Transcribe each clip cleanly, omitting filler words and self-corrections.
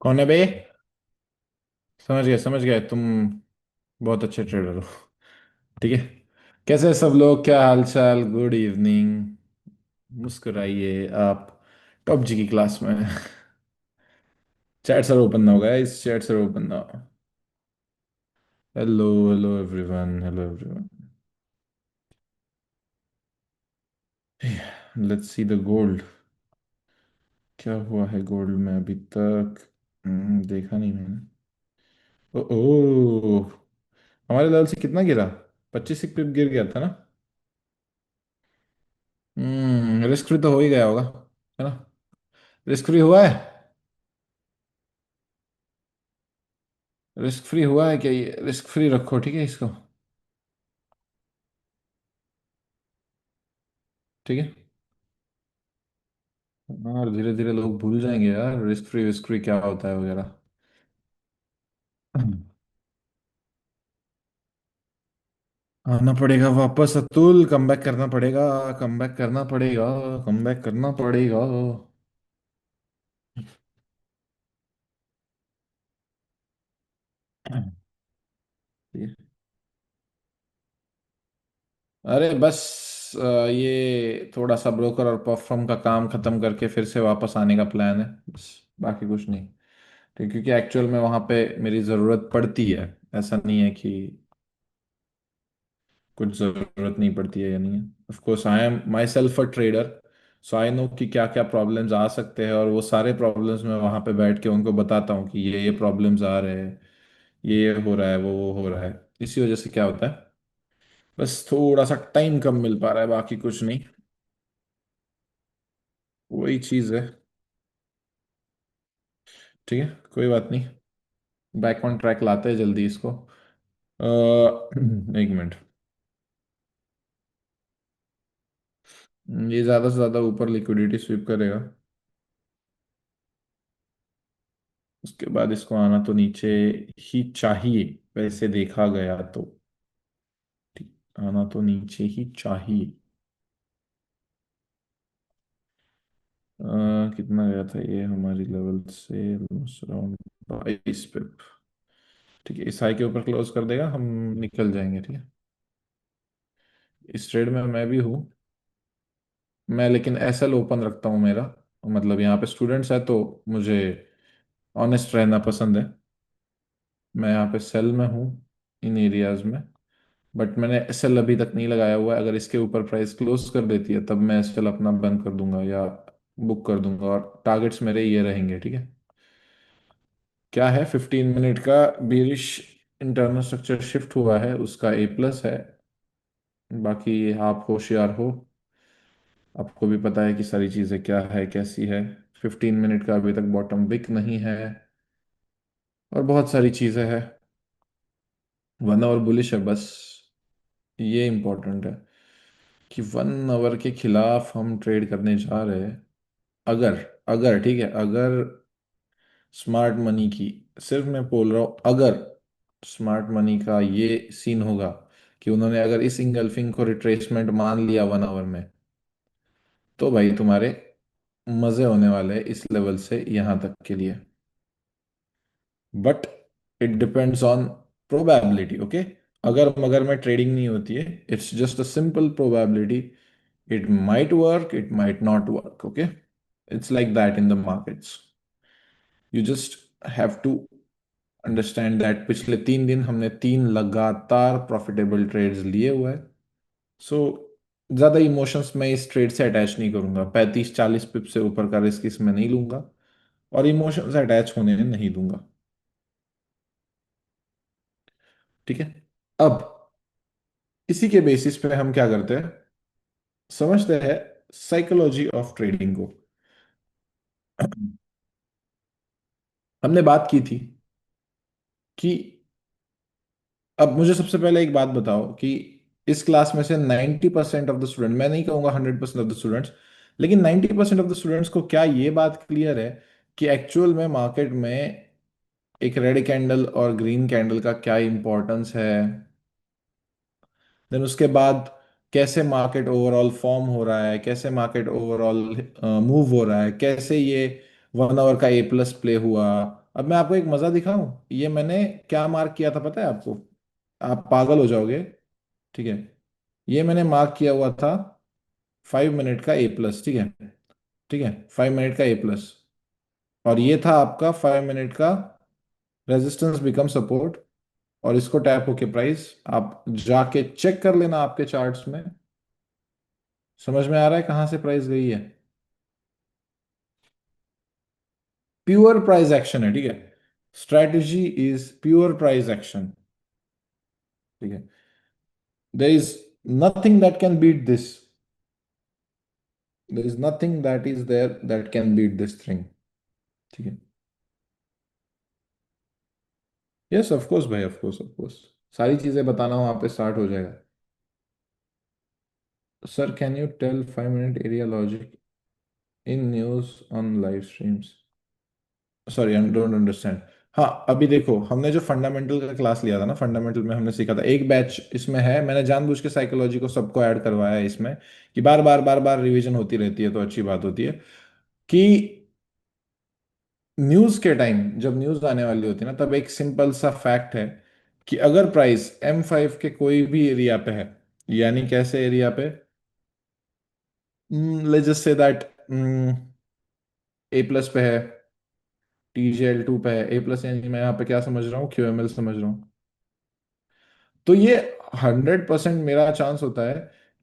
कौन है बे? समझ गए तुम। बहुत अच्छे ट्रेडर हो। ठीक है। कैसे हैं सब लोग? क्या हाल चाल? Good evening. मुस्कुराइए आप। टॉप जी की क्लास में। चैट सर ओपन ना होगा, इस चैट सर ओपन ना। Hello hello everyone, hello everyone. Let's see the gold. क्या हुआ है गोल्ड में अभी तक? देखा नहीं मैंने। ओ ओ, हमारे लेवल से कितना गिरा? 25 पिप गिर गया था ना? रिस्क फ्री तो हो ही गया होगा, है ना? रिस्क फ्री हुआ है? रिस्क फ्री हुआ है क्या? ये रिस्क फ्री रखो, ठीक है इसको। ठीक है। और धीरे धीरे लोग भूल जाएंगे यार, रिस्क फ्री क्या होता है वगैरह। आना पड़ेगा वापस अतुल, कम बैक करना पड़ेगा। कम बैक करना पड़ेगा। कम बैक करना पड़ेगा। अरे बस ये थोड़ा सा ब्रोकर और परफॉर्म का काम खत्म करके फिर से वापस आने का प्लान है बस। बाकी कुछ नहीं। ठीक, क्योंकि एक्चुअल में वहां पे मेरी ज़रूरत पड़ती है। ऐसा नहीं है कि कुछ ज़रूरत नहीं पड़ती है या नहीं है। Of course I am my self a trader. So I know कि क्या क्या प्रॉब्लम्स आ सकते हैं, और वो सारे प्रॉब्लम्स मैं वहां पे बैठ के उनको बताता हूँ कि ये प्रॉब्लम्स आ रहे हैं। ये हो रहा है, वो हो रहा है। इसी वजह से क्या होता है, बस थोड़ा सा टाइम कम मिल पा रहा है, बाकी कुछ नहीं। वही चीज़ है। ठीक है, कोई बात नहीं। बैक ऑन ट्रैक लाते हैं जल्दी इसको। एक मिनट। ये ज़्यादा से ज़्यादा ऊपर लिक्विडिटी स्वीप करेगा। उसके बाद इसको आना तो नीचे ही चाहिए, वैसे देखा गया तो। ठीक, आना तो नीचे ही चाहिए। कितना गया था ये हमारी लेवल से? अराउंड 22 पिप। ठीक है, इस हाई के ऊपर क्लोज कर देगा, हम निकल जाएंगे। ठीक है। इस ट्रेड में मैं भी हूँ। मैं लेकिन एसएल ओपन रखता हूँ मेरा। मतलब यहाँ पे स्टूडेंट्स है तो मुझे ऑनेस्ट रहना पसंद है। मैं यहाँ पे सेल में हूँ, इन एरियाज में। बट मैंने एसएल अभी तक नहीं लगाया हुआ है। अगर इसके ऊपर प्राइस क्लोज कर देती है तब मैं एसएल अपना बंद कर दूंगा या बुक कर दूंगा, और टारगेट्स मेरे ये रहेंगे। ठीक है। क्या है, 15 मिनट का बीरिश इंटरनल स्ट्रक्चर शिफ्ट हुआ है, उसका ए प्लस है। बाकी आप होशियार हो, आपको भी पता है कि सारी चीज़ें क्या है कैसी है। 15 मिनट का अभी तक बॉटम विक नहीं है, और बहुत सारी चीज़ें हैं। 1 आवर बुलिश है बस। ये इंपॉर्टेंट है कि 1 आवर के खिलाफ हम ट्रेड करने जा रहे हैं। अगर अगर ठीक है, अगर स्मार्ट मनी की, सिर्फ मैं बोल रहा हूं अगर स्मार्ट मनी का ये सीन होगा कि उन्होंने अगर इस इंगल्फिंग को रिट्रेसमेंट मान लिया 1 आवर में, तो भाई तुम्हारे मजे होने वाले हैं इस लेवल से यहां तक के लिए। But it depends on probability, okay. अगर मगर में ट्रेडिंग नहीं होती है, it's just a simple probability. It might work, it might not work, okay. It's like that in the markets. You just have to understand that पिछले 3 दिन हमने 3 लगातार प्रॉफिटेबल ट्रेड्स लिए हुए हैं। सो ज्यादा इमोशंस में इस ट्रेड से अटैच नहीं करूंगा। 35-40 पिप से ऊपर का रिस्क इसमें नहीं लूंगा, और इमोशंस अटैच होने नहीं दूंगा। ठीक है। अब इसी के बेसिस पे हम क्या करते हैं, समझते हैं साइकोलॉजी ऑफ ट्रेडिंग को। हमने बात की थी कि, अब मुझे सबसे पहले एक बात बताओ कि इस क्लास में से 90% ऑफ द स्टूडेंट, मैं नहीं कहूंगा 100% ऑफ द स्टूडेंट्स, लेकिन 90% ऑफ द स्टूडेंट्स को क्या ये बात क्लियर है कि एक्चुअल में मार्केट में एक रेड कैंडल और ग्रीन कैंडल का क्या इंपॉर्टेंस है? देन उसके बाद कैसे मार्केट ओवरऑल फॉर्म हो रहा है, कैसे मार्केट ओवरऑल मूव हो रहा है, कैसे ये 1 आवर का ए प्लस प्ले हुआ, अब मैं आपको एक मजा दिखाऊं। ये मैंने क्या मार्क किया था पता है आपको? आप पागल हो जाओगे। ठीक है, ये मैंने मार्क किया हुआ था 5 मिनट का A+, ठीक है। ठीक है, 5 मिनट का A+। और ये था आपका 5 मिनट का रेजिस्टेंस बिकम सपोर्ट। और इसको टैप होके प्राइस आप जाके चेक कर लेना आपके चार्ट्स में। समझ में आ रहा है कहां से प्राइस गई है? प्योर प्राइस एक्शन है, ठीक है। Strategy is pure price action. ठीक है, there is nothing that can beat this. There is nothing that is there that can beat this thing. ठीक है। यस ऑफ कोर्स भाई, ऑफ कोर्स, ऑफ कोर्स। सारी चीजें बताना वहां पे स्टार्ट हो जाएगा। Sir can you tell 5 minute area logic in news on live streams? Sorry, I don't understand. हाँ, अभी देखो, हमने जो फंडामेंटल का क्लास लिया था ना, फंडामेंटल में हमने सीखा था, एक बैच इसमें है, मैंने जानबूझ के साइकोलॉजी को सबको ऐड करवाया है इसमें, कि बार बार बार बार रिवीजन होती रहती है तो अच्छी बात होती है। कि न्यूज के टाइम जब न्यूज आने वाली होती है ना, तब एक सिंपल सा फैक्ट है कि अगर प्राइस M5 के कोई भी एरिया पे है, यानी कैसे एरिया पे, let's just say that A+ पे है, TGL2 पे है, A+, यानी मैं यहाँ पे क्या समझ रहा हूँ, QML समझ रहा हूँ। तो ये 100% मेरा चांस होता है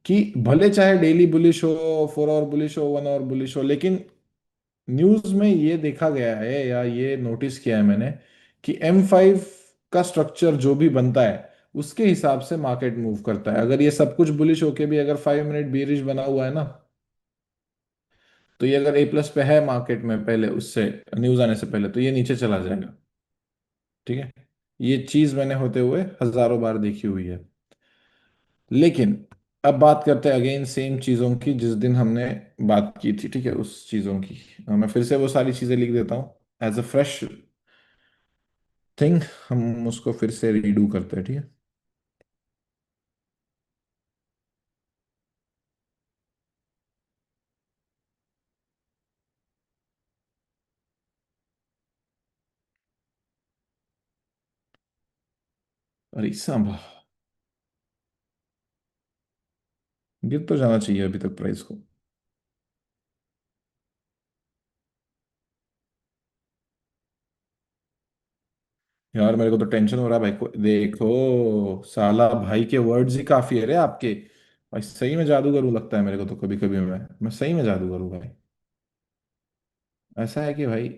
कि भले चाहे डेली बुलिश हो, 4 आवर बुलिश हो, 1 आवर बुलिश हो, लेकिन न्यूज में ये देखा गया है या ये नोटिस किया है मैंने कि M5 का स्ट्रक्चर जो भी बनता है उसके हिसाब से मार्केट मूव करता है। अगर ये सब कुछ बुलिश होके भी अगर 5 मिनट बीरिश बना हुआ है ना, तो ये अगर A+ पे है मार्केट में पहले, उससे न्यूज आने से पहले, तो ये नीचे चला जाएगा। ठीक है, ये चीज मैंने होते हुए हजारों बार देखी हुई है। लेकिन अब बात करते हैं अगेन सेम चीजों की जिस दिन हमने बात की थी, ठीक है, उस चीजों की। मैं फिर से वो सारी चीजें लिख देता हूँ एज अ फ्रेश थिंग। हम उसको फिर से रीडू करते हैं, ठीक है। अरे सांबा, गिर तो जाना चाहिए अभी तक प्राइस को। यार मेरे को तो टेंशन हो रहा है भाई को, देखो साला भाई के वर्ड्स ही काफी है रे आपके। भाई सही में जादूगर हूँ लगता है मेरे को तो, कभी कभी मैं सही में जादूगर हूँ भाई। ऐसा है कि भाई,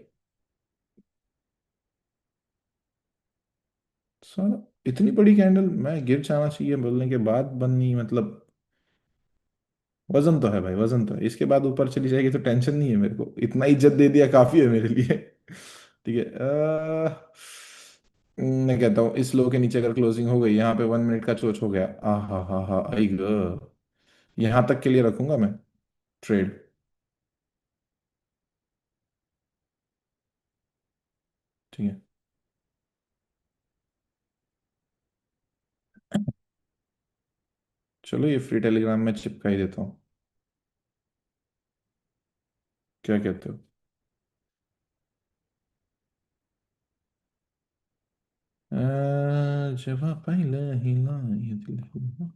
साला इतनी बड़ी कैंडल मैं गिर जाना चाहिए बोलने के बाद बननी, मतलब वजन तो है भाई, वजन तो है, इसके बाद ऊपर चली जाएगी तो टेंशन नहीं है मेरे को, इतना इज्जत दे दिया काफी है मेरे लिए। ठीक है, मैं कहता हूँ इस लो के नीचे अगर क्लोजिंग हो गई, यहाँ पे 1 मिनट का चोच हो गया, आ हा, आई ग, यहाँ तक के लिए रखूंगा मैं ट्रेड। ठीक है, चलो ये फ्री टेलीग्राम में चिपका ही देता हूँ। क्या कहते हो? अ, जब पहले हिला ये दिल हुआ।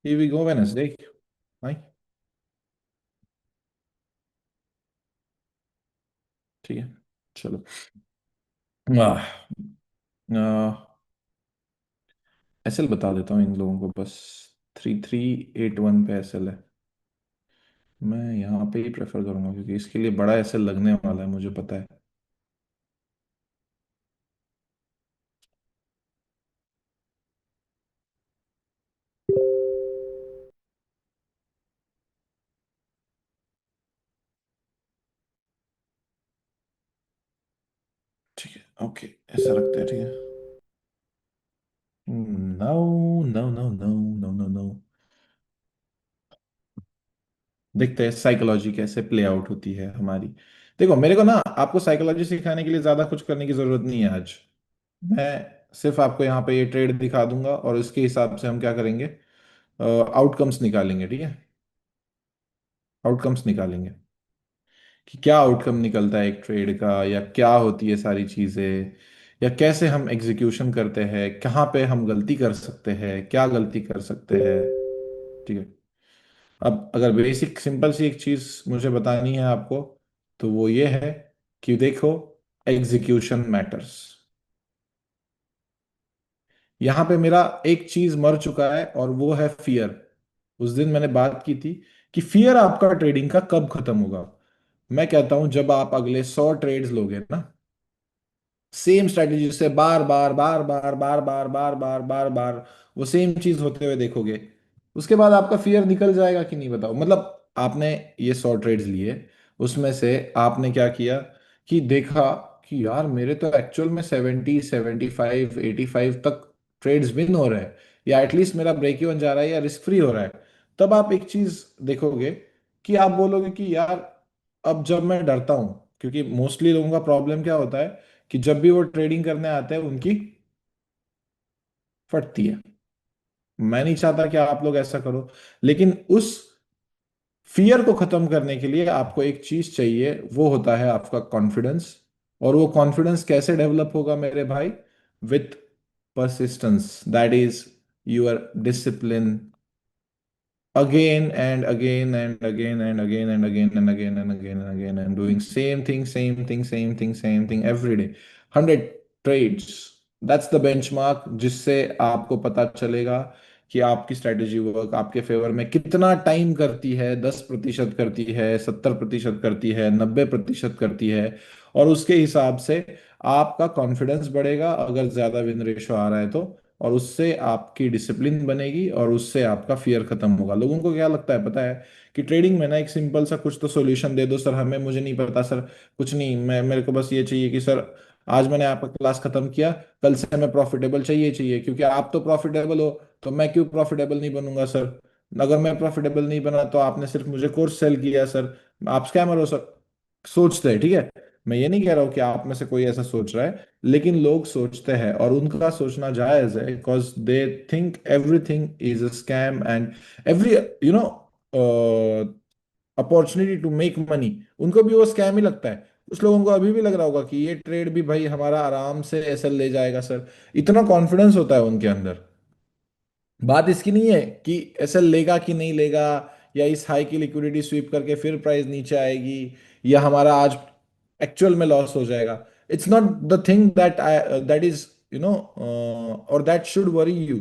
Here we go Wednesday। हाय। ठीक है, चलो। आह, एसएल बता देता हूँ इन लोगों को बस। 3381 पे एसएल है। मैं यहाँ पे ही प्रेफर करूंगा क्योंकि इसके लिए बड़ा एसएल लगने वाला है, मुझे पता है। ठीक है, ओके, ऐसा रखते हैं, ठीक है। No, no, no, no, no, no, no. देखते हैं साइकोलॉजी कैसे प्ले आउट होती है हमारी। देखो मेरे को ना आपको साइकोलॉजी सिखाने के लिए ज्यादा कुछ करने की जरूरत नहीं है आज। मैं सिर्फ आपको यहाँ पे ये ट्रेड दिखा दूंगा और इसके हिसाब से हम क्या करेंगे, आउटकम्स निकालेंगे, ठीक है। आउटकम्स निकालेंगे कि क्या आउटकम निकलता है एक ट्रेड का, या क्या होती है सारी चीजें, या कैसे हम एग्जीक्यूशन करते हैं, कहाँ पे हम गलती कर सकते हैं, क्या गलती कर सकते हैं, ठीक है। अब अगर बेसिक सिंपल सी एक चीज मुझे बतानी है आपको, तो वो ये है कि देखो, एग्जीक्यूशन मैटर्स। यहाँ पे मेरा एक चीज मर चुका है और वो है फियर। उस दिन मैंने बात की थी कि फियर आपका ट्रेडिंग का कब खत्म होगा। मैं कहता हूं जब आप अगले 100 ट्रेड्स लोगे ना, सेम स्ट्रेटेजी से बार बार बार बार बार बार बार बार बार बार वो सेम चीज होते हुए देखोगे, उसके बाद आपका फियर निकल जाएगा कि नहीं बताओ। मतलब आपने ये 100 ट्रेड्स लिए, उसमें से आपने क्या किया कि देखा कि यार मेरे तो एक्चुअल में 70 75 85 तक ट्रेड्स विन हो रहे हैं, या एटलीस्ट मेरा ब्रेक इवन जा रहा है या रिस्क फ्री हो रहा है। तब आप एक चीज देखोगे कि आप बोलोगे कि यार अब जब मैं डरता हूं, क्योंकि मोस्टली लोगों का प्रॉब्लम क्या होता है कि जब भी वो ट्रेडिंग करने आते हैं उनकी फटती है। मैं नहीं चाहता कि आप लोग ऐसा करो, लेकिन उस फियर को खत्म करने के लिए आपको एक चीज चाहिए, वो होता है आपका कॉन्फिडेंस। और वो कॉन्फिडेंस कैसे डेवलप होगा मेरे भाई? With persistence, that is your discipline, again and again and again and again and again and again and again and again and doing same thing every day, 100 trades, that's the benchmark जिससे आपको पता चलेगा कि आपकी strategy work आपके favour में कितना time करती है, 10% करती है, 70% करती है, 90% करती है। और उसके हिसाब से आपका कॉन्फिडेंस बढ़ेगा अगर ज्यादा विन रेशो आ रहा है तो, और उससे आपकी डिसिप्लिन बनेगी और उससे आपका फियर खत्म होगा। लोगों को क्या लगता है पता है कि ट्रेडिंग में ना एक सिंपल सा कुछ तो सॉल्यूशन दे दो सर हमें, मुझे नहीं पता सर, कुछ नहीं, मैं मेरे को बस ये चाहिए कि सर आज मैंने आपका क्लास खत्म किया, कल से मैं प्रॉफिटेबल चाहिए चाहिए, क्योंकि आप तो प्रॉफिटेबल हो, तो मैं क्यों प्रॉफिटेबल नहीं बनूंगा सर? अगर मैं प्रॉफिटेबल नहीं बना तो आपने सिर्फ मुझे कोर्स सेल किया सर, आप स्कैमर हो सर। सोचते हैं, ठीक है। मैं ये नहीं कह रहा हूँ कि आप में से कोई ऐसा सोच रहा है, लेकिन लोग सोचते हैं और उनका सोचना जायज है, because they think everything is a scam and every you know opportunity to make money उनको भी वो स्कैम ही लगता है। कुछ लोगों को अभी भी लग रहा होगा कि ये ट्रेड भी भाई हमारा आराम से ऐसे ले जाएगा सर, इतना कॉन्फिडेंस होता है उनके अंदर। बात इसकी नहीं है कि ऐसे लेगा कि नहीं लेगा, या इस हाई की लिक्विडिटी स्वीप करके फिर प्राइस नीचे आएगी, या हमारा आज एक्चुअल में लॉस हो जाएगा। It's not the thing that is और दैट शुड वरी यू।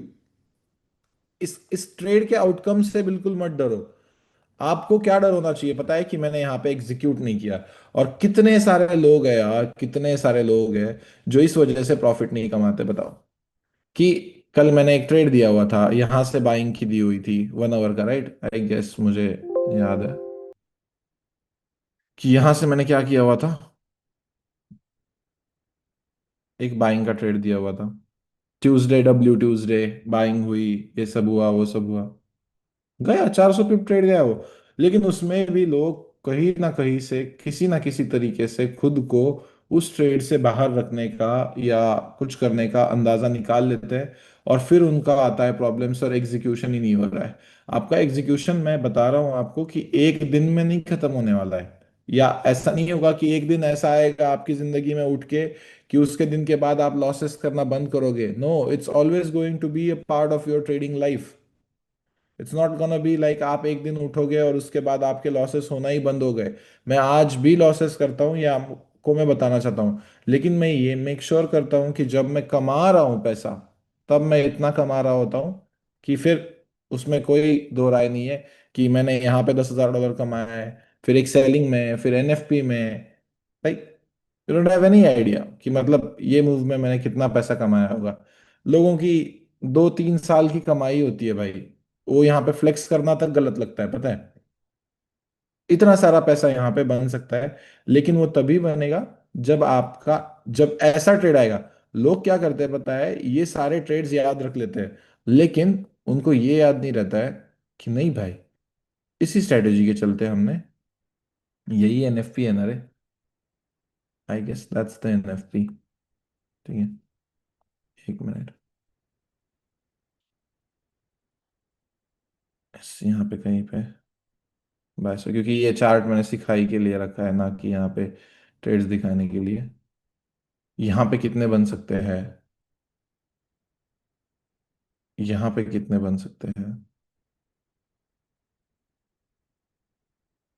इस ट्रेड के आउटकम से बिल्कुल मत डरो। आपको क्या डर होना चाहिए पता है? कि मैंने यहाँ पे एग्जीक्यूट नहीं किया। और कितने सारे लोग हैं यार, कितने सारे लोग हैं जो इस वजह से प्रॉफिट नहीं कमाते, बताओ। कि कल मैंने एक ट्रेड दिया हुआ था, यहां से बाइंग की दी हुई थी 1 आवर का, राइट, आई गेस मुझे याद है कि यहां से मैंने क्या किया हुआ था, एक बाइंग का ट्रेड दिया हुआ था। ट्यूसडे, डब्ल्यू ट्यूसडे बाइंग हुई, ये सब हुआ वो सब हुआ, गया 400 पिप ट्रेड गया वो। लेकिन उसमें भी लोग कहीं ना कहीं से, किसी ना किसी तरीके से खुद को उस ट्रेड से बाहर रखने का या कुछ करने का अंदाजा निकाल लेते हैं, और फिर उनका आता है प्रॉब्लम, सर एग्जीक्यूशन ही नहीं हो रहा है। आपका एग्जीक्यूशन मैं बता रहा हूँ आपको कि एक दिन में नहीं खत्म होने वाला है। या ऐसा नहीं होगा कि एक दिन ऐसा आएगा आपकी जिंदगी में उठ के कि उसके दिन के बाद आप लॉसेस करना बंद करोगे। No, it's always going to be a part of your trading life. It's not gonna be like आप एक दिन उठोगे और उसके बाद आपके लॉसेस होना ही बंद हो गए। मैं आज भी लॉसेस करता हूँ, या आपको मैं बताना चाहता हूँ, लेकिन मैं ये मेक श्योर करता हूँ कि जब मैं कमा रहा हूँ पैसा, तब मैं इतना कमा रहा होता हूँ कि फिर उसमें कोई दो राय नहीं है कि मैंने यहाँ पे $10,000 कमाया है, फिर एक सेलिंग में, फिर एनएफपी में, like you don't have any idea कि मतलब ये मूव में मैंने कितना पैसा कमाया होगा। लोगों की 2 3 साल की कमाई होती है भाई। वो यहाँ पे फ्लेक्स करना तक गलत लगता है पता है। इतना सारा पैसा यहाँ पे बन सकता है, लेकिन वो तभी बनेगा जब आपका, जब ऐसा ट्रेड आएगा। लोग क्या करते हैं पता है, ये सारे ट्रेड्स याद रख लेते हैं, लेकिन उनको ये याद नहीं रहता है कि नहीं भाई, इसी स्ट्रेटेजी के चलते हमने, यही एनएफपी है ना रे, I guess that's the NFP, ठीक है। एक मिनट। यहाँ पे कहीं पे 2200, क्योंकि ये चार्ट मैंने सिखाई के लिए रखा है ना कि यहाँ पे ट्रेड्स दिखाने के लिए। यहाँ पे कितने बन सकते हैं? यहाँ पे कितने बन सकते हैं?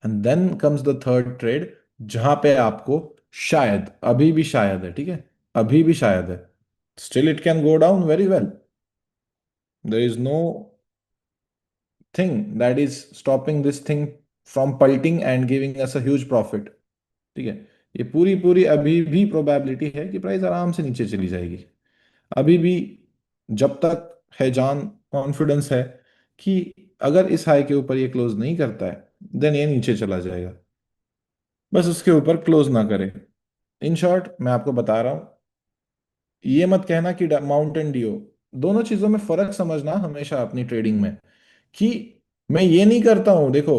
And then comes the third trade, जहां पे आपको शायद, अभी भी शायद है, ठीक है, अभी भी शायद है, still it can go down very well, there is no thing that is stopping this thing from bolting and giving us a huge profit. ठीक है, ये पूरी पूरी अभी भी प्रोबेबिलिटी है कि प्राइस आराम से नीचे चली जाएगी। अभी भी, जब तक है जान, कॉन्फिडेंस है कि अगर इस हाई के ऊपर ये क्लोज नहीं करता है, देन ये नीचे चला जाएगा। बस उसके ऊपर क्लोज ना करे। इन शॉर्ट मैं आपको बता रहा हूं, ये मत कहना कि माउंटेन ड्यू। दोनों चीजों में फर्क समझना हमेशा अपनी ट्रेडिंग में, कि मैं ये नहीं करता हूं, देखो,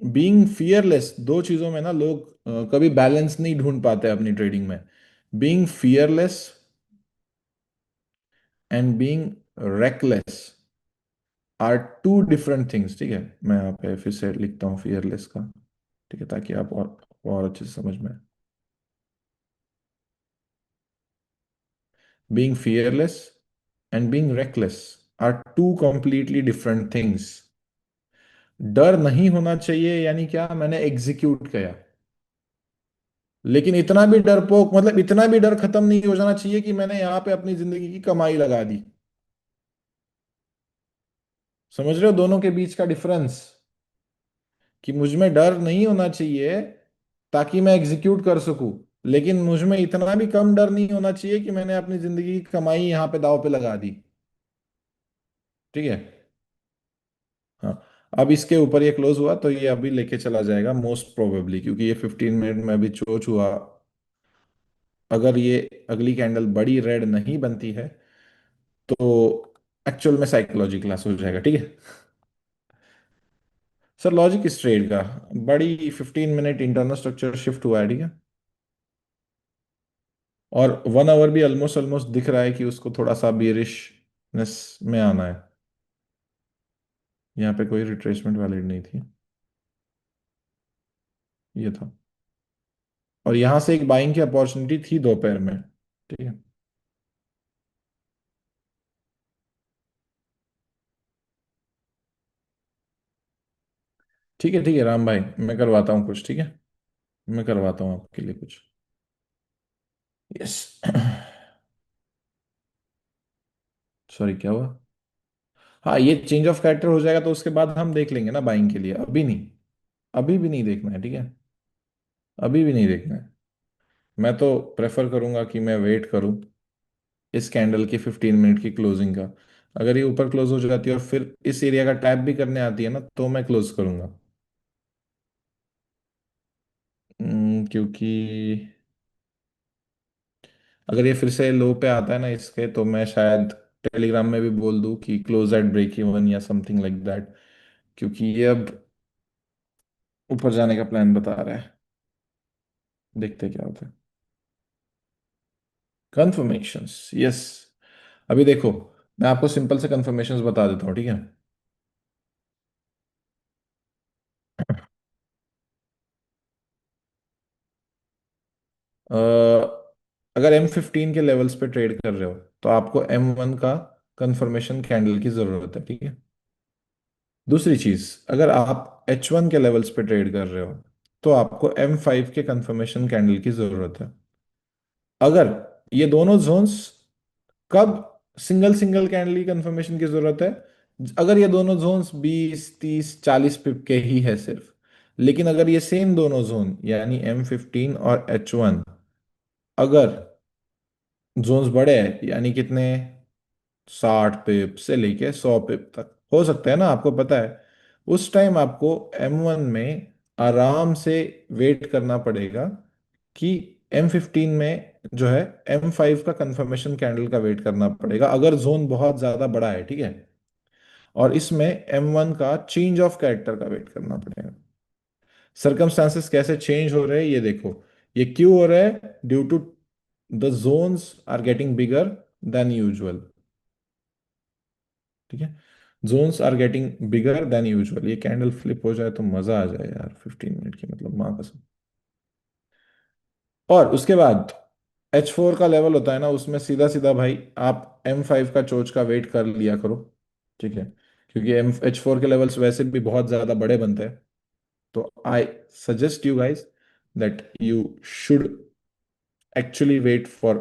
बीइंग फियरलेस, दो चीजों में ना लोग कभी बैलेंस नहीं ढूंढ पाते अपनी ट्रेडिंग में। Being fearless and being reckless are two different things. ठीक है, मैं यहाँ पे फिर से लिखता हूँ फियरलेस का, ठीक है, ताकि आप और अच्छे से समझ में। Being fearless and being reckless are two completely different things. डर नहीं होना चाहिए यानी क्या, मैंने एग्जीक्यूट किया, लेकिन इतना भी डरपोक, मतलब इतना भी डर खत्म नहीं हो जाना चाहिए कि मैंने यहां पे अपनी जिंदगी की कमाई लगा दी। समझ रहे हो दोनों के बीच का डिफरेंस? कि मुझ में डर नहीं होना चाहिए ताकि मैं एग्जीक्यूट कर सकूं, लेकिन मुझ में इतना भी कम डर नहीं होना चाहिए कि मैंने अपनी जिंदगी की कमाई यहां पे दांव पे लगा दी। ठीक है। हाँ, अब इसके ऊपर ये क्लोज हुआ तो ये अभी लेके चला जाएगा मोस्ट प्रोबेबली, क्योंकि ये 15 मिनट में अभी चोच हुआ। अगर ये अगली कैंडल बड़ी रेड नहीं बनती है तो एक्चुअल में साइकोलॉजी क्लास हो जाएगा। ठीक है सर, लॉजिक इस ट्रेड का, बड़ी 15 मिनट इंटरनल स्ट्रक्चर शिफ्ट हुआ है, ठीक है, और 1 आवर भी ऑलमोस्ट ऑलमोस्ट दिख रहा है कि उसको थोड़ा सा बियरिशनेस में आना है। यहाँ पे कोई रिट्रेसमेंट वैलिड नहीं थी, ये था, और यहां से एक बाइंग की अपॉर्चुनिटी थी दोपहर में। ठीक है, ठीक है, ठीक है राम भाई, मैं करवाता हूँ कुछ, ठीक है, मैं करवाता हूँ आपके लिए कुछ। यस। सॉरी, क्या हुआ? हाँ, ये चेंज ऑफ कैरेक्टर हो जाएगा तो उसके बाद हम देख लेंगे ना बाइंग के लिए, अभी नहीं, अभी भी नहीं देखना है, ठीक है, अभी भी नहीं देखना है। मैं तो प्रेफर करूंगा कि मैं वेट करूं इस कैंडल की 15 मिनट की क्लोजिंग का। अगर ये ऊपर क्लोज हो जाती है और फिर इस एरिया का टैप भी करने आती है ना, तो मैं क्लोज करूंगा। क्योंकि अगर ये फिर से लो पे आता है ना इसके, तो मैं शायद टेलीग्राम में भी बोल दूं कि क्लोज एट ब्रेक इवन या समथिंग लाइक दैट, क्योंकि ये अब ऊपर जाने का प्लान बता रहा है। देखते क्या होता है। Confirmations, yes. अभी देखो, मैं आपको सिंपल से कंफर्मेशंस बता देता हूँ, ठीक है। अ, अगर M15 के लेवल्स पे ट्रेड कर रहे हो तो आपको M1 का कंफर्मेशन कैंडल की जरूरत है, ठीक है। दूसरी चीज, अगर आप H1 के लेवल्स पे ट्रेड कर रहे हो तो आपको M5 के कंफर्मेशन कैंडल की जरूरत है। अगर ये दोनों जोन्स, कब सिंगल सिंगल कैंडल की कंफर्मेशन की जरूरत है? अगर ये दोनों जोन्स 20, 30, 40 पिप के ही है सिर्फ। लेकिन अगर ये सेम दोनों जोन यानी M15 और H1, अगर जोन्स बड़े हैं, यानी कितने, 60 पिप से लेके 100 पिप तक हो सकता है ना, आपको पता है, उस टाइम आपको M1 में आराम से वेट करना पड़ेगा कि M15 में जो है M5 का कंफर्मेशन कैंडल का वेट करना पड़ेगा, अगर जोन बहुत ज्यादा बड़ा है, ठीक है। और इसमें M1 का चेंज ऑफ कैरेक्टर का वेट करना पड़ेगा। सर्कमस्टांसेस कैसे चेंज हो रहे हैं ये देखो। ये क्यों हो रहा है? Due to the zones are getting bigger than usual. ठीक है, zones are getting bigger than usual. ये कैंडल फ्लिप हो जाए तो मजा आ जाए यार, 15 मिनट की, मतलब माँ कसम। और उसके बाद H4 का लेवल होता है ना, उसमें सीधा सीधा भाई आप M5 का चोच का वेट कर लिया करो। ठीक है, क्योंकि H4 के लेवल्स वैसे भी बहुत ज्यादा बड़े बनते हैं। तो I suggest you guys that you should actually wait for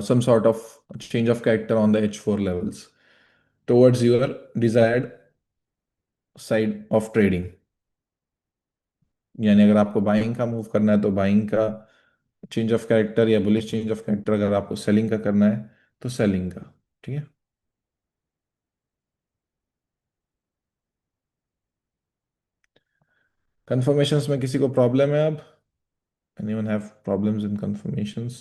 some sort of change of character on the H4 levels towards your desired side of trading। यानी अगर आपको बाइंग का मूव करना है तो बाइंग का चेंज ऑफ कैरेक्टर, या bullish change of character अगर आपको सेलिंग का करना है तो सेलिंग का। ठीक है। कंफर्मेशंस में किसी को प्रॉब्लम है अब? Anyone have problems in confirmations?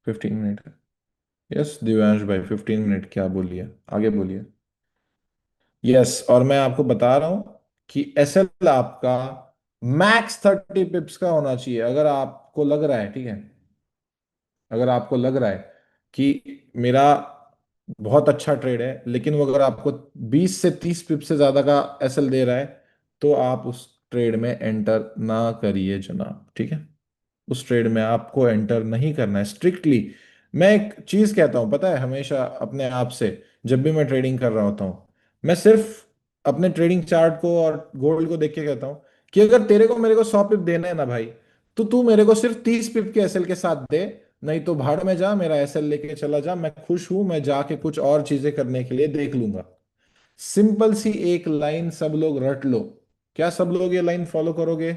15 minute है। यस दिव्यांश भाई, 15 मिनट क्या बोलिए, आगे बोलिए। यस, और मैं आपको बता रहा हूं कि एसएल आपका मैक्स 30 पिप्स का होना चाहिए। अगर आपको लग रहा है, ठीक है, अगर आपको लग रहा है कि मेरा बहुत अच्छा ट्रेड है, लेकिन वो अगर आपको 20 से 30 पिप से ज्यादा का एसएल दे रहा है, तो आप उस ट्रेड में एंटर ना करिए जनाब। ठीक है, उस ट्रेड में आपको एंटर नहीं करना है स्ट्रिक्टली। मैं एक चीज कहता हूं पता है, हमेशा अपने आप से, जब भी मैं ट्रेडिंग कर रहा होता हूं, मैं सिर्फ अपने ट्रेडिंग चार्ट को और गोल्ड को देख के कहता हूं कि अगर तेरे को मेरे को 100 पिप देना है ना भाई, तो तू मेरे को सिर्फ 30 पिप के एसएल के साथ दे। नहीं तो भाड़ में जा, मेरा एसएल लेके चला जा, मैं खुश हूं, मैं जाके कुछ और चीजें करने के लिए देख लूंगा। सिंपल सी एक लाइन सब लोग रट लो। क्या सब लोग ये लाइन फॉलो करोगे?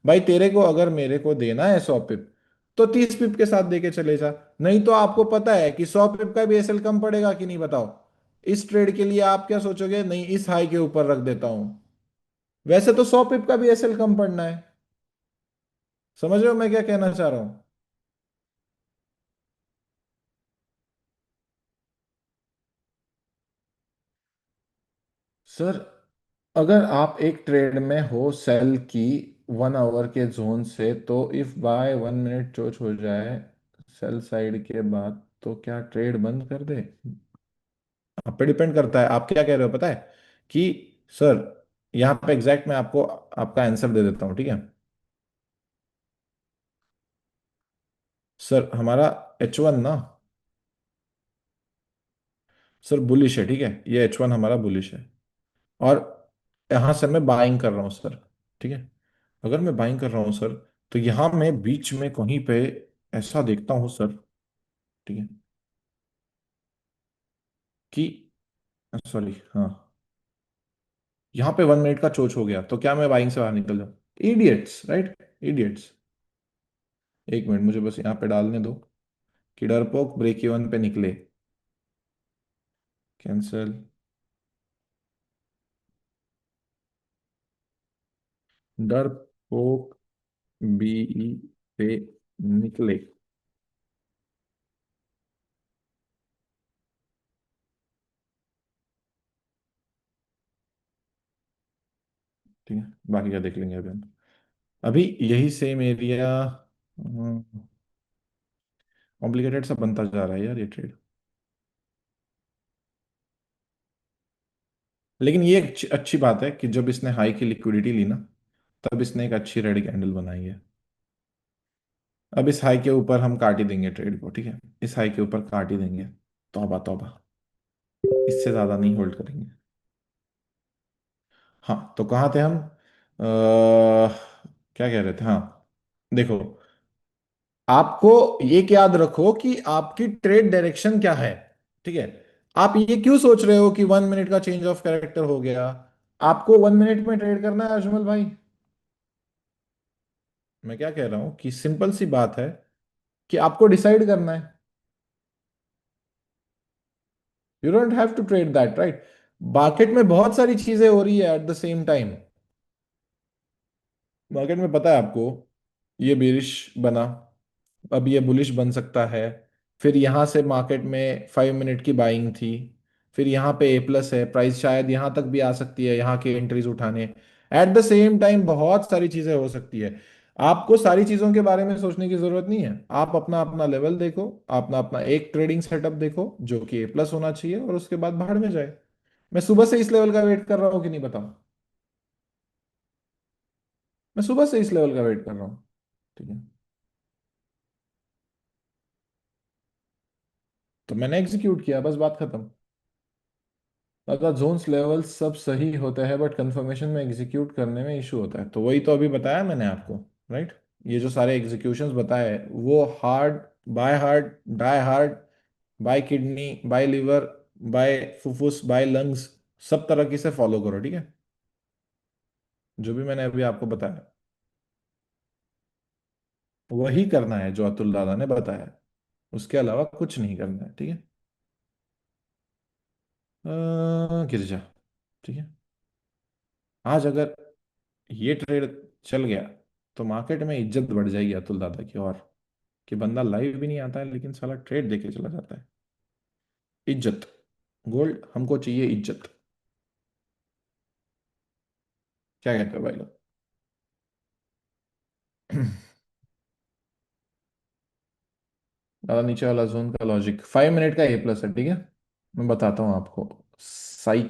भाई तेरे को अगर मेरे को देना है 100 पिप, तो 30 पिप के साथ देके चले जा। नहीं तो आपको पता है कि 100 पिप का भी एसएल कम पड़ेगा कि नहीं, बताओ। इस ट्रेड के लिए आप क्या सोचोगे, नहीं इस हाई के ऊपर रख देता हूं। वैसे तो 100 पिप का भी एसएल कम पड़ना है। समझ रहे हो मैं क्या कहना चाह रहा हूं? सर, अगर आप एक ट्रेड में हो सेल की 1 आवर के जोन से, तो इफ बाय 1 मिनट चोच हो जाए सेल साइड के बाद, तो क्या ट्रेड बंद कर दे? आप पे डिपेंड करता है आप क्या कह रहे हो, पता है कि सर, यहाँ पे एग्जैक्ट मैं आपको आपका आंसर दे देता हूँ। ठीक है सर, हमारा H1 ना सर बुलिश है। ठीक है, ये H1 हमारा बुलिश है। और यहाँ सर मैं बाइंग कर रहा हूँ सर। ठीक है, अगर मैं बाइंग कर रहा हूँ सर, तो यहाँ मैं बीच में कहीं पे ऐसा देखता हूँ सर, ठीक है, कि सॉरी हाँ, यहाँ पे 1 मिनट का चोच हो गया, तो क्या मैं बाइंग से बाहर निकल जाऊँ? Idiots, right, idiots. एक मिनट मुझे बस यहाँ पे डालने दो कि डरपोक ब्रेक इवन पे निकले। कैंसल। डरपोक बीई पे निकले। ठीक है, बाकी क्या देख लेंगे अभी हम। अभी यही सेम एरिया कॉम्प्लिकेटेड सा बनता जा रहा है यार ये ट्रेड। लेकिन ये अच्छी अच्छी बात है कि जब इसने हाई की लिक्विडिटी ली ना, तब इसने एक अच्छी रेड कैंडल बनाई है। अब इस हाई के ऊपर हम काट ही देंगे ट्रेड को। ठीक है, इस हाई के ऊपर काट ही देंगे। तौबा तौबा, इससे ज्यादा नहीं होल्ड करेंगे। हाँ, तो कहाँ थे हम? क्या कह रहे थे, हाँ, देखो, आपको एक याद रखो कि आपकी ट्रेड डायरेक्शन क्या है। ठीक है, आप ये क्यों सोच रहे हो कि 1 मिनट का चेंज ऑफ कैरेक्टर हो गया? आपको 1 मिनट में ट्रेड करना है अजमल भाई। मैं क्या कह रहा हूं कि सिंपल सी बात है कि आपको डिसाइड करना है। You don't have to trade that, right? Market में बहुत सारी चीजें हो रही है at the same time. Market में पता है आपको, ये बेरिश बना, अब ये बुलिश बन सकता है। फिर यहां से मार्केट में 5 मिनट की बाइंग थी। फिर यहाँ पे A+ है, प्राइस शायद यहाँ तक भी आ सकती है, यहाँ के एंट्रीज उठाने। एट द सेम टाइम बहुत सारी चीजें हो सकती है। आपको सारी चीजों के बारे में सोचने की जरूरत नहीं है। आप अपना अपना लेवल देखो, अपना अपना एक ट्रेडिंग सेटअप देखो जो कि ए प्लस होना चाहिए, और उसके बाद भाड़ में जाए। मैं सुबह से इस लेवल का वेट कर रहा हूँ कि नहीं बताऊं? मैं सुबह से इस लेवल का वेट कर रहा हूँ। ठीक है। तो मैंने एग्जीक्यूट किया, बस बात खत्म। दादा जोन्स लेवल सब सही होता है, बट कंफर्मेशन में एग्जीक्यूट करने में इशू होता है। तो वही तो अभी बताया मैंने आपको, राइट? ये जो सारे एग्जीक्यूशंस बताए, वो heart, by heart, die heart, by kidney, by liver, by फुफ्फुस, बाय लंग्स, सब तरह की से फॉलो करो, ठीक है? जो भी मैंने अभी आपको बताया वही करना है जो अतुल दादा ने बताया। उसके अलावा कुछ नहीं करना है, ठीक है? गिर जा। ठीक है। आज अगर ये ट्रेड चल गया तो मार्केट में इज्जत बढ़ जाएगी अतुल दादा की, और कि बंदा लाइव भी नहीं आता है लेकिन साला ट्रेड देके चला जाता है। इज्जत। गोल्ड हमको चाहिए, इज्जत। क्या कहते हो भाई लोग? दादा नीचे वाला जोन का लॉजिक 5 मिनट का ए प्लस है, ठीक है? मैं बताता हूँ आपको। साई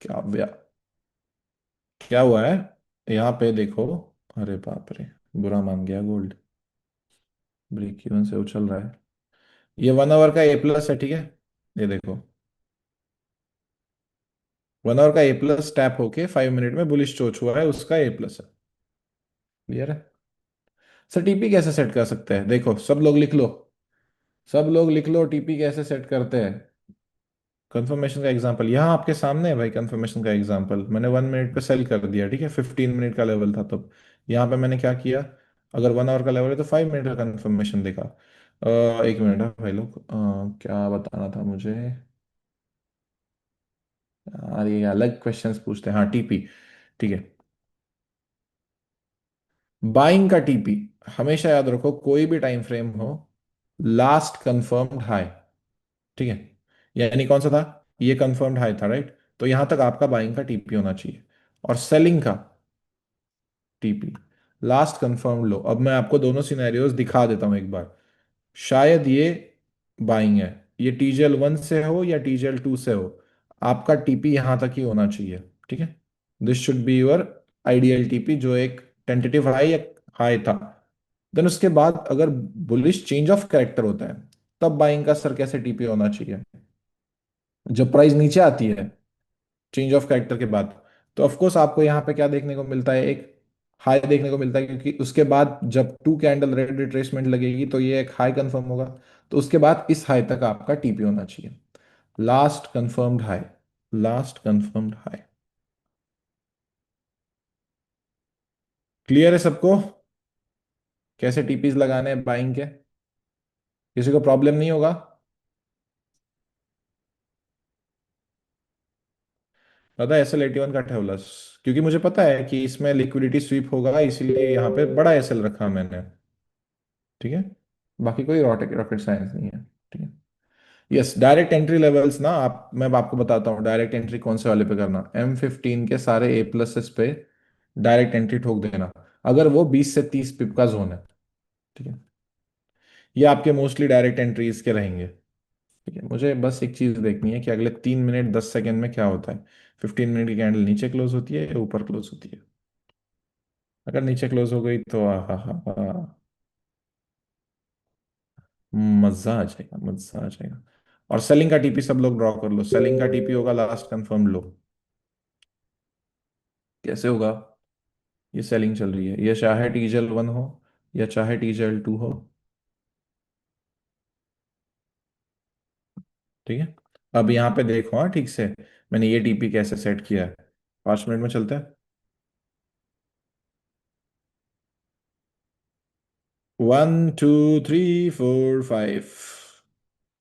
क्या क्या हुआ है यहाँ पे देखो। अरे बाप रे, बुरा मान गया गोल्ड। ब्रेक इवन से उछल रहा है। ये 1 आवर का ए प्लस है, ठीक है? ये देखो, 1 आवर का ए प्लस टैप होके 5 मिनट में बुलिश चोच हुआ है, उसका ए प्लस है। क्लियर है? सर टीपी कैसे सेट कर सकते हैं? देखो सब लोग लिख लो, सब लोग लिख लो, टीपी कैसे सेट करते हैं। कंफर्मेशन का एग्जांपल यहाँ आपके सामने है भाई। कंफर्मेशन का एग्जांपल मैंने 1 मिनट पे सेल कर दिया, ठीक है? 15 मिनट का लेवल था तब। यहाँ पे मैंने क्या किया, अगर 1 आवर का लेवल है तो 5 मिनट का कंफर्मेशन देखा। एक मिनट है भाई लोग, क्या बताना था मुझे यार, ये अलग क्वेश्चंस पूछते हैं। हाँ, टीपी, ठीक है। बाइंग का टीपी हमेशा याद रखो, कोई भी टाइम फ्रेम हो, लास्ट कंफर्म्ड हाई, ठीक है? यानी कौन सा था? ये कंफर्म्ड हाई था, राइट? तो यहां तक आपका बाइंग का टीपी होना चाहिए। और सेलिंग का टीपी लास्ट कंफर्म लो। अब मैं आपको दोनों सिनेरियोज दिखा देता हूं एक बार। शायद ये बाइंग है, ये टीजेएल 1 से हो या टीजेएल 2 से हो, आपका टीपी यहां तक ही होना चाहिए, ठीक है? This should be your ideal TP, जो एक टेंटेटिव हाई या हाई था। देन उसके बाद अगर बुलिश चेंज ऑफ कैरेक्टर होता है, तब बाइंग का सर कैसे टीपी होना चाहिए? जब प्राइस नीचे आती है चेंज ऑफ कैरेक्टर के बाद, तो ऑफ कोर्स आपको यहाँ पे क्या देखने को मिलता है? एक हाई देखने को मिलता है, क्योंकि उसके बाद जब 2 कैंडल रेड रिट्रेसमेंट लगेगी तो ये एक हाई कंफर्म होगा। तो उसके बाद इस हाई तक आपका टीपी होना चाहिए, last confirmed high, last confirmed high. Clear है सबको कैसे टीपीज लगाने हैं बाइंग के? किसी को प्रॉब्लम नहीं होगा? पता है SL81 का ठेवलस, क्योंकि मुझे पता है कि इसमें लिक्विडिटी स्वीप होगा, इसीलिए यहाँ पे बड़ा एसएल रखा मैंने, ठीक है? बाकी कोई रॉकेट रॉकेट साइंस नहीं है, ठीक है? यस, डायरेक्ट एंट्री लेवल्स ना, आप मैं आपको बताता हूँ डायरेक्ट एंट्री कौन से वाले पे करना। M15 के सारे ए प्लसेस पे डायरेक्ट एंट्री ठोक देना, अगर वो 20 से 30 पिप का जोन है, ठीक है? ये आपके मोस्टली डायरेक्ट एंट्रीज के रहेंगे, ठीक है? मुझे बस एक चीज देखनी है कि अगले 3 मिनट 10 सेकेंड में क्या होता है। 15 मिनट की कैंडल नीचे क्लोज होती है या ऊपर क्लोज होती है? अगर नीचे क्लोज हो गई तो हा हा हा, मजा आ जाएगा, मजा आ जाएगा। और सेलिंग का टीपी सब लोग ड्रॉ कर लो। सेलिंग का टीपी होगा लास्ट कंफर्म लो। कैसे होगा? ये सेलिंग चल रही है, ये चाहे टीजेल 1 हो या चाहे टीजेल 2 हो, ठीक है? अब यहाँ पे देखो, हाँ ठीक से, मैंने ये टीपी कैसे सेट किया है। 5 मिनट में चलता है। 1 2 3 4 5,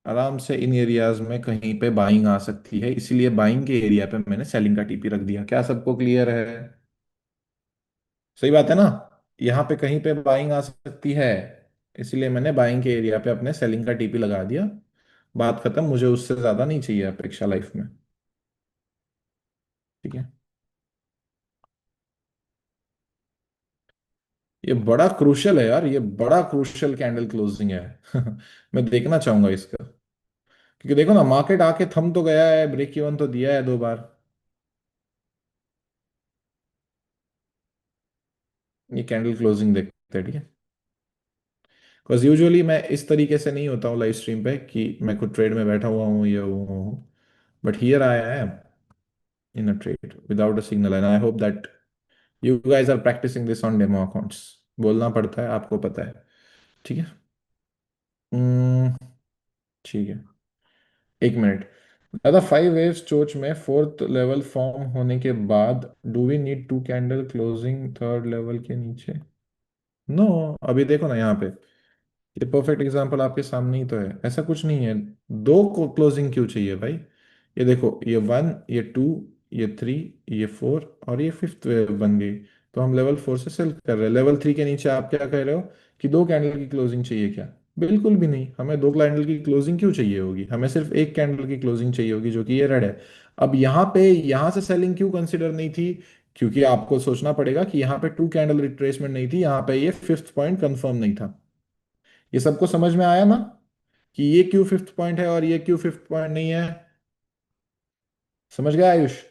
आराम से इन एरियाज में कहीं पे बाइंग आ सकती है, इसीलिए बाइंग के एरिया पे मैंने सेलिंग का टीपी रख दिया। क्या सबको क्लियर है? सही बात है ना? यहाँ पे कहीं पे बाइंग आ सकती है, इसीलिए मैंने बाइंग के एरिया पे अपने सेलिंग का टीपी लगा दिया। बात खत्म, मुझे उससे ज्यादा नहीं चाहिए अपेक्षा लाइफ में, ठीक है? ये बड़ा क्रूशियल है यार, ये बड़ा क्रूशियल कैंडल क्लोजिंग है। मैं देखना चाहूंगा इसका, क्योंकि देखो ना, मार्केट आके थम तो गया है, ब्रेक इवन तो दिया है 2 बार। ये कैंडल क्लोजिंग देखते हैं, ठीक है। बिकॉज यूजुअली मैं इस तरीके से नहीं होता हूँ लाइव स्ट्रीम पे कि मैं खुद ट्रेड में बैठा हुआ हूँ, ये वो हूँ। But here I am in a trade without a signal, and I hope that you guys are practising this on demo accounts. बोलना पड़ता है, आपको पता है। ठीक है। हम्म, ठीक है। 1 मिनट। दादा, 5 वेव्स चोच में फोर्थ लेवल फॉर्म होने के बाद do we need to candle closing third level के नीचे? नो। अभी देखो ना यहाँ पे, ये परफेक्ट एग्जांपल आपके सामने ही तो है, ऐसा कुछ नहीं है। दो को क्लोजिंग क्यों चाहिए भाई? ये देखो, ये 1, ये 2, ये 3, ये 4 और ये फिफ्थ वेव बन गई। तो हम लेवल 4 से सेल कर रहे हैं। लेवल 3 के नीचे आप क्या कह रहे हो कि दो कैंडल की क्लोजिंग चाहिए क्या? बिल्कुल भी नहीं, हमें दो कैंडल की क्लोजिंग क्यों चाहिए होगी, हमें सिर्फ एक कैंडल की क्लोजिंग चाहिए होगी, जो कि ये रेड है। अब यहाँ पे, यहाँ से सेलिंग क्यों कंसिडर नहीं थी? क्योंकि आपको सोचना पड़ेगा कि यहाँ पे टू कैंडल रिट्रेसमेंट नहीं थी, यहाँ पे ये फिफ्थ पॉइंट कंफर्म नहीं था। ये सबको समझ में आया ना, कि ये क्यों फिफ्थ पॉइंट है और ये क्यों फिफ्थ पॉइंट नहीं है? समझ गया आयुष?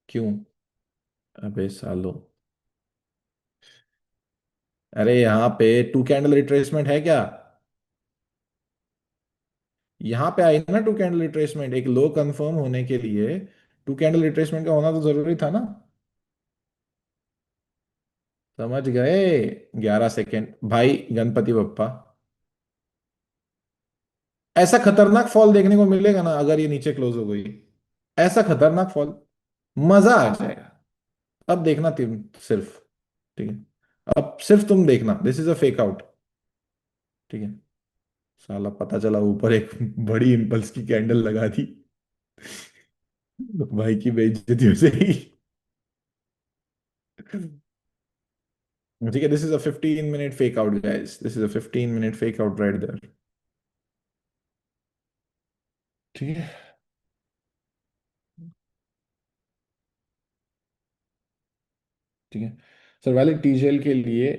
क्यों? अबे सालो, अरे यहाँ पे टू कैंडल रिट्रेसमेंट है क्या? यहाँ पे आई ना टू कैंडल रिट्रेसमेंट, एक लो कंफर्म होने के लिए टू कैंडल रिट्रेसमेंट का होना तो जरूरी था ना। समझ गए? 11 सेकेंड भाई, गणपति बप्पा। ऐसा खतरनाक फॉल देखने को मिलेगा ना अगर ये नीचे क्लोज हो गई, ऐसा खतरनाक फॉल, मजा आ जाएगा। अब देखना तुम सिर्फ, ठीक है, अब सिर्फ तुम देखना, this is a fake out. ठीक है। साला पता चला ऊपर एक बड़ी इंपल्स की कैंडल लगा दी, भाई की बेइज्जती हो जाएगी। ठीक है, this is a 15 minute fake out guys, this is a 15 minute fake out right there. ठीक है। ठीक है सर, वैलिड टीजेएल के लिए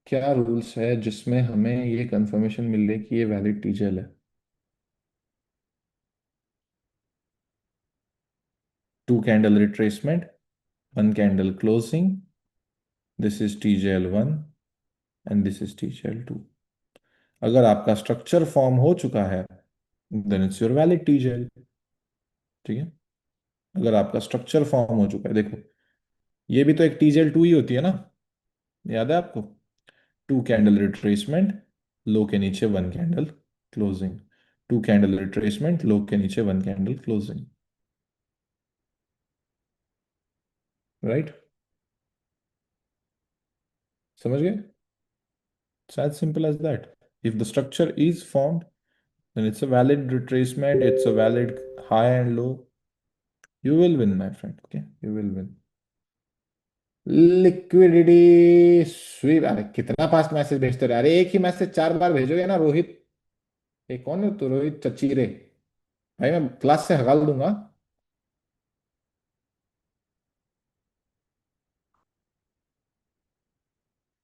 क्या रूल्स है जिसमें हमें ये कंफर्मेशन मिल रही है कि ये वैलिड टीजेएल है? Two candle retracement, one candle closing, this is TJL 1 and this is TJL 2। अगर आपका स्ट्रक्चर फॉर्म हो चुका है, then it's your valid TJL. ठीक है। अगर आपका स्ट्रक्चर फॉर्म हो चुका है, देखो, ये भी तो एक टीजेएल 2 ही होती है ना, याद है आपको? टू कैंडल रिट्रेसमेंट, लो के नीचे one candle closing, two candle retracement, low के नीचे वन कैंडल क्लोजिंग। राइट? समझ गए? It's as simple as that. If the structure is formed, then it's a valid retracement, it's a valid high and low. You will win, my friend. Okay, you will win. Liquidity SVEEP, अरे कितना fast message भेजते रहे, अरे एक ही message 4 बार भेजोगे ना रोहित? ये कौन है तू, रोहित चचीरे? भाई मैं क्लास से हकाल दूंगा।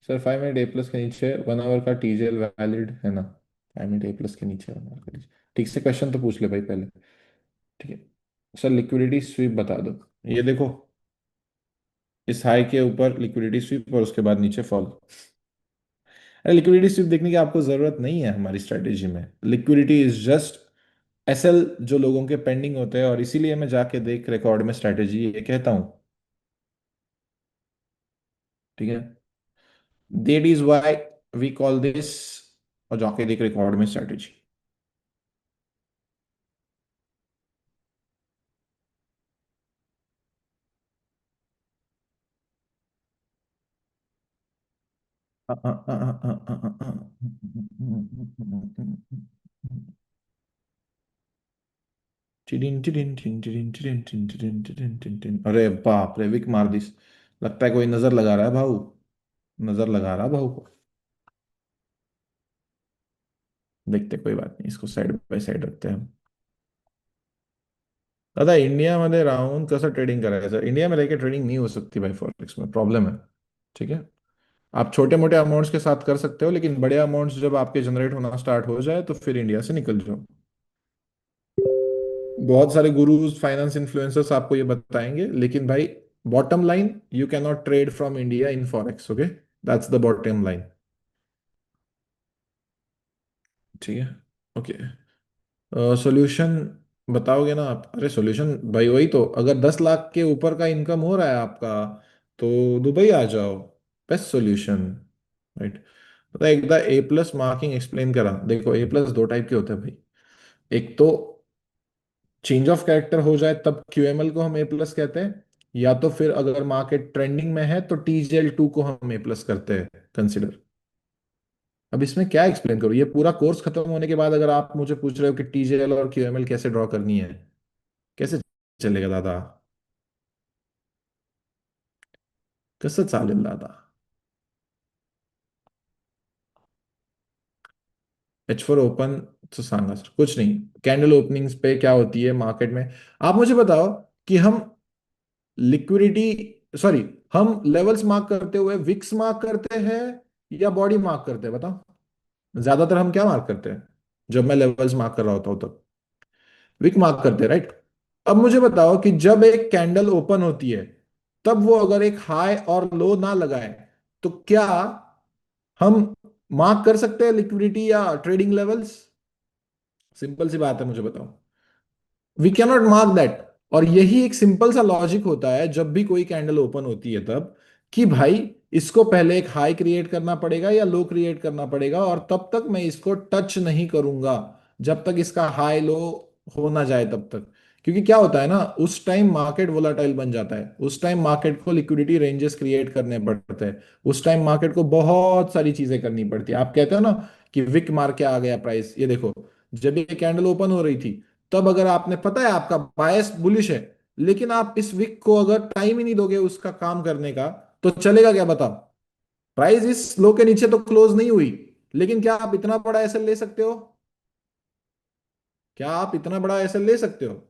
सर 5 मिनट ए प्लस के नीचे 1 आवर का टीजेएल वैलिड है ना? 5 मिनट ए प्लस के नीचे 1 आवर का टीजेएल, ठीक से क्वेश्चन तो पूछ ले भाई पहले। ठीक है। सर लिक्विडिटी स्वीप बता दो। ये देखो, इस हाई के ऊपर लिक्विडिटी स्वीप और उसके बाद नीचे फॉल। अरे लिक्विडिटी स्वीप देखने की आपको जरूरत नहीं है हमारी स्ट्रेटेजी में। लिक्विडिटी इज जस्ट एसएल जो लोगों के पेंडिंग होते हैं, और इसीलिए मैं जाके देख रिकॉर्ड में स्ट्रेटेजी ये कहता हूं। ठीक है। That is why we call this, और जाके देख रिकॉर्ड में स्ट्रेटेजी। अरे बाप रे, विक मार दी। लगता है कोई नजर लगा रहा है भाऊ, नजर लगा रहा है भाऊ को। देखते, कोई बात नहीं, इसको साइड बाय साइड रखते हैं हम। दादा इंडियामध्ये राहून कसं ट्रेडिंग करायचं? इंडिया में रहकर ट्रेडिंग नहीं हो सकती भाई, फॉरेक्स में प्रॉब्लम है। ठीक है। आप छोटे मोटे अमाउंट्स के साथ कर सकते हो, लेकिन बड़े अमाउंट्स जब आपके जनरेट होना स्टार्ट हो जाए तो फिर इंडिया से निकल जाओ। बहुत सारे गुरुज, फाइनेंस इन्फ्लुएंसर्स आपको ये बताएंगे, लेकिन भाई bottom line, you can not trade from India in forex. Okay, that's the bottom line. ठीक है। ओके। सॉल्यूशन बताओगे ना आप? अरे सॉल्यूशन भाई वही तो, अगर 10 लाख के ऊपर का इनकम हो रहा है आपका तो दुबई आ जाओ। Best solution. राइट। पता है, एकदा ए प्लस मार्किंग एक्सप्लेन करा। देखो ए प्लस दो टाइप के होते हैं भाई। एक तो चेंज ऑफ कैरेक्टर हो जाए तब क्यूएमएल को हम ए प्लस कहते हैं, या तो फिर अगर मार्केट ट्रेंडिंग में है तो टीजीएल 2 को हम ए प्लस करते हैं कंसिडर। अब इसमें क्या एक्सप्लेन करूँ? ये पूरा कोर्स खत्म होने के बाद अगर आप मुझे पूछ रहे हो कि टीजीएल और क्यूएमएल कैसे ड्रॉ करनी है, कैसे चलेगा दादा? कसं चालेल दादा? H4 ओपन तो सांगा सर, कुछ नहीं। कैंडल ओपनिंग्स पे क्या होती है मार्केट में? आप मुझे बताओ कि हम लिक्विडिटी, सॉरी, हम लेवल्स मार्क करते हुए विक्स मार्क करते हैं या बॉडी मार्क करते हैं? बताओ। ज्यादातर हम क्या मार्क करते हैं जब मैं लेवल्स मार्क कर रहा होता हूं तब? विक मार्क करते हैं, राइट? अब मुझे बताओ कि जब एक कैंडल ओपन होती है तब वो अगर एक हाई और लो ना लगाए तो क्या हम मार्क कर सकते हैं लिक्विडिटी या ट्रेडिंग लेवल्स? सिंपल सी बात है, मुझे बताओ। We cannot mark that. और यही एक सिंपल सा लॉजिक होता है जब भी कोई कैंडल ओपन होती है तब, कि भाई इसको पहले एक हाई क्रिएट करना पड़ेगा या लो क्रिएट करना पड़ेगा, और तब तक मैं इसको टच नहीं करूंगा जब तक इसका हाई लो हो ना जाए तब तक। क्योंकि क्या होता है ना, उस टाइम मार्केट वोलाटाइल बन जाता है, उस टाइम मार्केट को लिक्विडिटी रेंजेस क्रिएट करने पड़ते हैं, उस टाइम मार्केट को बहुत सारी चीजें करनी पड़ती है। आप कहते हो ना कि विक मार के आ गया प्राइस, ये देखो, जब ये कैंडल ओपन हो रही थी तब अगर आपने, पता है आपका बायस बुलिश है, लेकिन आप इस विक को अगर टाइम ही नहीं दोगे उसका काम करने का, तो चलेगा क्या बताओ? प्राइस इस लो के नीचे तो क्लोज नहीं हुई, लेकिन क्या आप इतना बड़ा एसएल ले सकते हो? क्या आप इतना बड़ा एसएल ले सकते हो?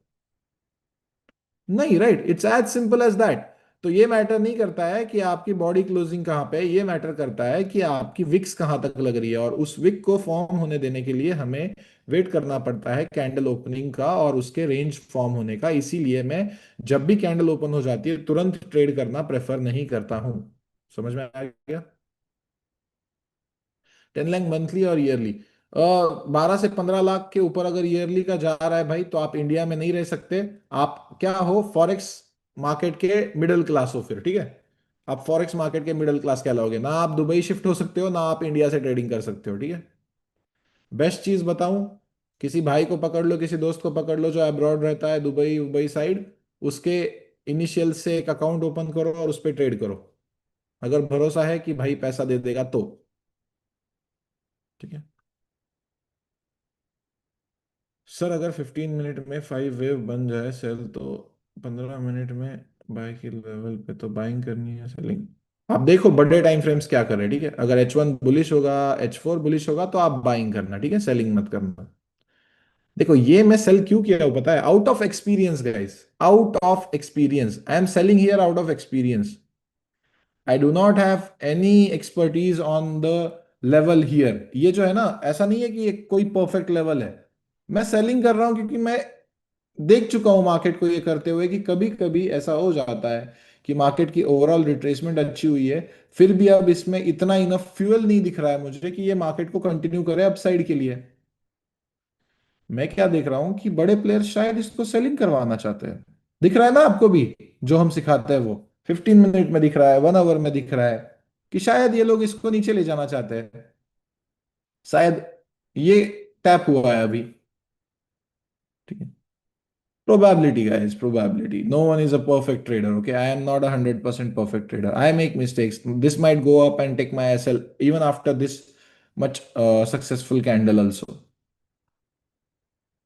नहीं, right, it's as simple as that. तो ये मैटर नहीं करता है कि आपकी बॉडी क्लोजिंग कहां पे है, ये मैटर करता है कि आपकी विक्स कहां तक लग रही है, और उस विक को फॉर्म होने देने के लिए हमें वेट करना पड़ता है कैंडल ओपनिंग का और उसके रेंज फॉर्म होने का। इसीलिए मैं जब भी कैंडल ओपन हो जाती है तुरंत ट्रेड करना प्रेफर नहीं करता हूं। समझ में आ गया? 10 लाख मंथली और ईयरली? 12 से 15 लाख के ऊपर अगर ईयरली का जा रहा है भाई तो आप इंडिया में नहीं रह सकते। आप क्या हो, फॉरेक्स मार्केट के मिडिल क्लास हो फिर, ठीक है? आप फॉरेक्स मार्केट के मिडिल क्लास कहलाओगे ना। आप दुबई शिफ्ट हो सकते हो ना, आप इंडिया से ट्रेडिंग कर सकते हो, ठीक है? बेस्ट चीज बताऊं, किसी भाई को पकड़ लो, किसी दोस्त को पकड़ लो जो अब्रॉड रहता है, दुबई दुबई साइड, उसके इनिशियल से एक अकाउंट ओपन करो और उस पर ट्रेड करो, अगर भरोसा है कि भाई पैसा दे देगा तो। ठीक है सर, अगर 15 मिनट में 5 वेव बन जाए सेल तो 15 मिनट में बाय के लेवल पे तो बाइंग करनी है, सेलिंग? आप देखो बड़े टाइम फ्रेम्स क्या कर रहे हैं, ठीक है? अगर H1 बुलिश होगा, H4 बुलिश होगा तो आप बाइंग करना, ठीक है? सेलिंग मत करना। देखो ये मैं सेल क्यों किया हूं पता है? Out of experience guys, out of experience I am selling here, out of experience. I do not have any expertise on the level here. ये जो है ना, ऐसा नहीं है कि ये कोई परफेक्ट लेवल है। मैं सेलिंग कर रहा हूं क्योंकि मैं देख चुका हूं मार्केट को ये करते हुए कि कभी कभी ऐसा हो जाता है कि मार्केट की ओवरऑल रिट्रेसमेंट अच्छी हुई है, फिर भी अब इसमें इतना इनफ फ्यूल नहीं दिख रहा है मुझे कि ये मार्केट को कंटिन्यू करे अपसाइड के लिए। मैं क्या देख रहा हूं कि बड़े प्लेयर्स शायद इसको सेलिंग करवाना चाहते हैं। दिख रहा है ना आपको भी? जो हम सिखाते हैं वो 15 मिनट में दिख रहा है, 1 आवर में दिख रहा है कि शायद ये लोग इसको नीचे ले जाना चाहते हैं। शायद ये टैप हुआ है अभी। ठीक है। Probability, guys, probability. No one is a perfect trader. Okay, I am not 100% perfect trader. I make mistakes. This might go up and take my SL even after this much successful candle also.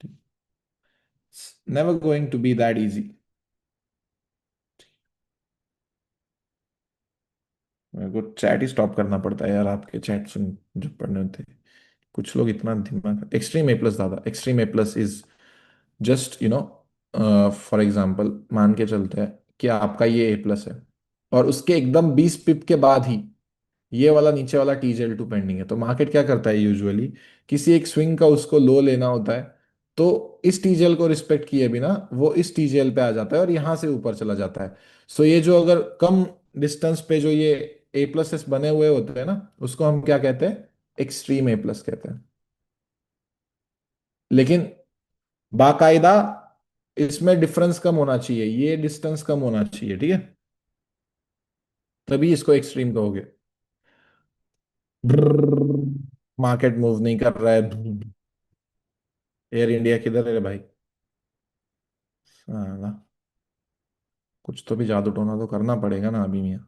It's never going to be that easy. मेरे को chat ही stop करना पड़ता है यार, आपके chat सुन जो पढ़ने होते हैं। कुछ लोग इतना दिमाग, एक्सट्रीम ए प्लस दादा, extreme A plus is just, for example मान के चलते हैं कि आपका ये ए प्लस है, और उसके एकदम 20 पिप के बाद ही ये वाला नीचे वाला टीजेल टू पेंडिंग है, तो मार्केट क्या करता है यूजुअली, किसी एक स्विंग का उसको लो लेना होता है, तो इस टीजेल को रिस्पेक्ट किए बिना वो इस टीजेल पे आ जाता है और यहां से ऊपर चला जाता है। सो ये जो अगर कम डिस्टेंस पे जो ये ए प्लस एस बने हुए होते हैं ना, उसको हम क्या कहते हैं, एक्सट्रीम ए प्लस कहते हैं। लेकिन बाकायदा इसमें डिफरेंस कम होना चाहिए, ये डिस्टेंस कम होना चाहिए, ठीक है, तभी इसको एक्सट्रीम कहोगे। मार्केट मूव नहीं कर रहा है। एयर इंडिया किधर है रे भाई? साला, कुछ तो भी जादू टोना तो करना पड़ेगा ना अभी मियाँ।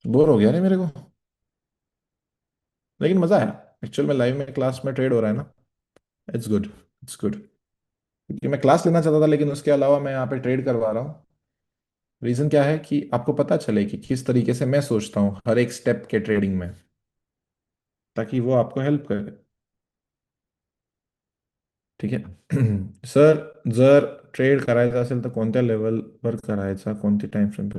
बोर हो गया रे मेरे को, लेकिन मजा आया। एक्चुअल में लाइव में क्लास में ट्रेड हो रहा है ना, इट्स गुड, इट्स गुड। क्योंकि मैं क्लास लेना चाहता था, लेकिन उसके अलावा मैं यहाँ पे ट्रेड करवा रहा हूँ। रीजन क्या है कि आपको पता चले कि किस तरीके से मैं सोचता हूँ हर एक स्टेप के ट्रेडिंग में, ताकि वो आपको हेल्प करे। ठीक आहे. सर, जर ट्रेड करायचा असेल तर कोणत्या लेवलवर करायचा, कोणती टाइम फ्रेम